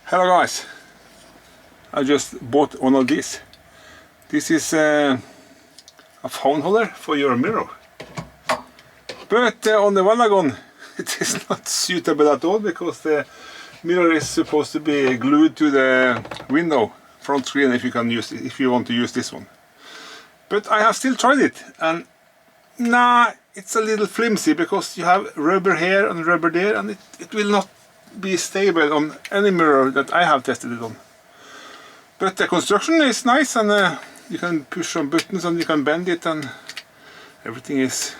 Hello guys, I just bought one of these. This is a phone holder for your mirror. But on the Vanagon it is not suitable at all because the mirror is supposed to be glued to the window front screen if you want to use this one. But I have still tried it and nah, it's a little flimsy because you have rubber here and rubber there and it will not be stable on any mirror that I have tested it on. But the construction is nice and you can push some buttons and you can bend it and everything is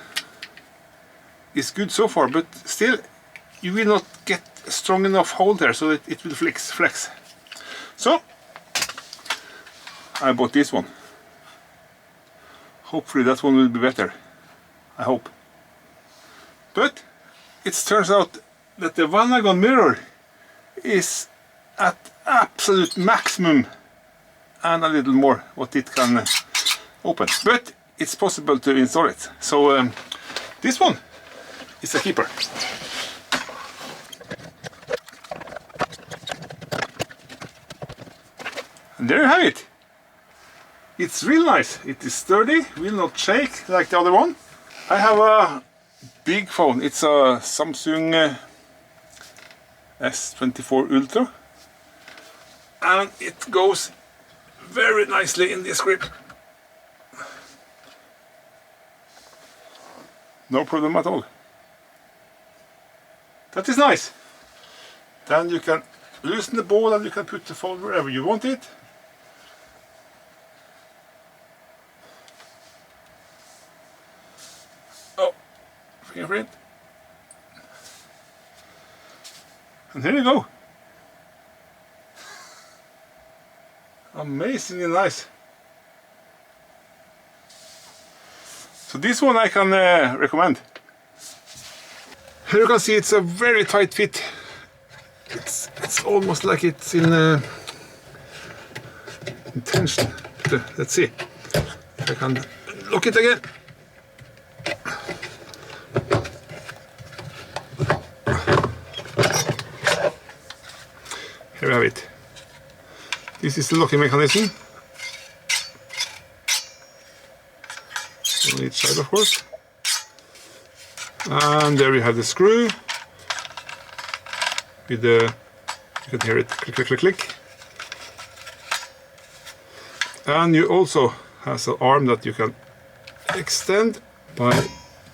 good so far, but still you will not get a strong enough hold there, so it will flex. So I bought this one. Hopefully that one will be better. I hope. But it turns out that the Vanagon mirror is at absolute maximum and a little more what it can open. But it's possible to install it. So this one is a keeper. And there you have it. It's real nice. It is sturdy, will not shake like the other one. I have a big phone. It's a Samsung S24 Ultra. And it goes very nicely in this grip. No problem at all. That is nice. Then you can loosen the ball and you can put the phone wherever you want it. Oh, fingerprint. And here you go. Amazingly nice. So this one I can recommend. Here you can see it's a very tight fit. It's almost like it's in tension. Let's see if I can lock it again. Here we have it. This is the locking mechanism. On each side, of course. And there we have the screw. With the, you can hear it click, click, click, click. And you also have an arm that you can extend by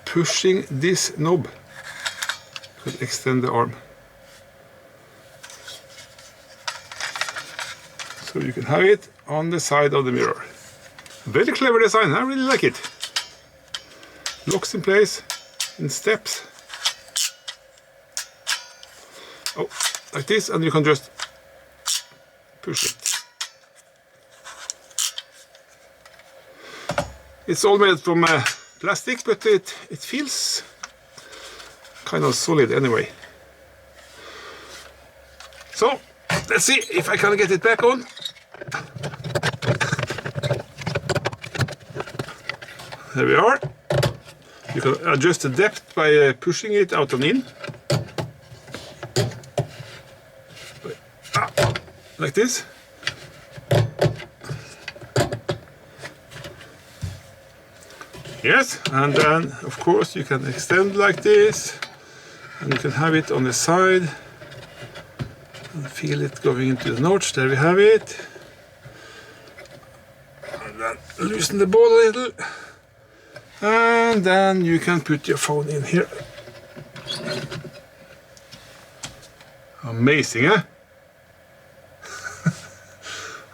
pushing this knob. You can extend the arm. So you can have it on the side of the mirror. Very clever design, I really like it. Locks in place in steps. Oh, like this, and you can just push it. It's all made from plastic, but it feels kind of solid anyway. So let's see if I can get it back on. There we are. You can adjust the depth by pushing it out and in. Like this. Yes, and then of course you can extend like this. And you can have it on the side. And feel it going into the notch. There we have it. And then loosen the ball a little. And then you can put your phone in here. Amazing, eh?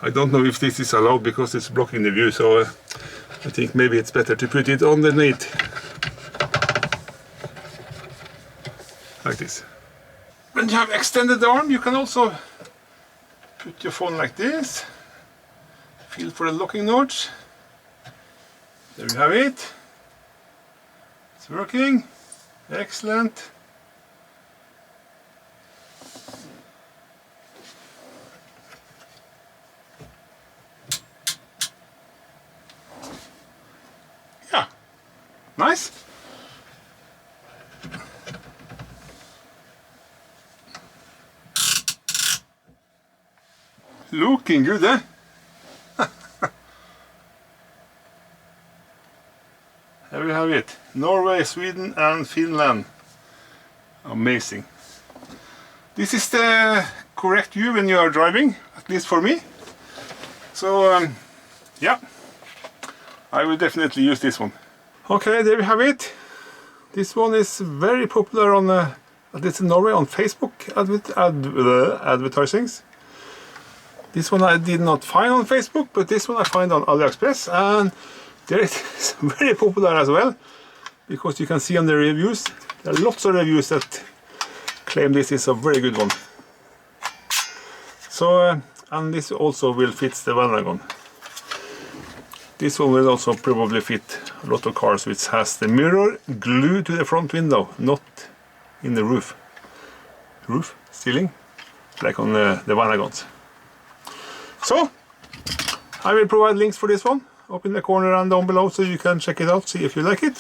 I don't know if this is allowed because it's blocking the view, so I think maybe it's better to put it underneath. Like this. When you have extended the arm, you can also put your phone like this. Feel for the locking notch. There you have it. It's working. Excellent. Yeah. Nice. Looking good, eh? There we have it. Norway, Sweden and Finland. Amazing. This is the correct view when you are driving, at least for me. So, yeah, I will definitely use this one. Okay, there we have it. This one is very popular on, at least in Norway, on Facebook advertisings. This one I did not find on Facebook, but this one I find on Aliexpress, and there it is very popular as well, because you can see on the reviews, there are lots of reviews that claim this is a very good one. So, and this also will fit the Vanagon. This one will also probably fit a lot of cars which has the mirror glued to the front window, not in the roof. Roof? Ceiling? Like on the Vanagons. So, I will provide links for this one up in the corner and down below, so you can check it out, see if you like it.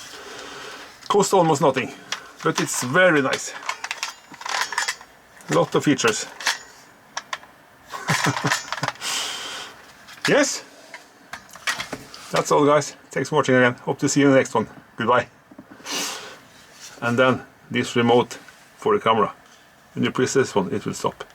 Costs almost nothing, but it's very nice. A lot of features. Yes, that's all, guys. Thanks for watching again. Hope to see you in the next one. Goodbye. And then this remote for the camera. When you press this one, it will stop.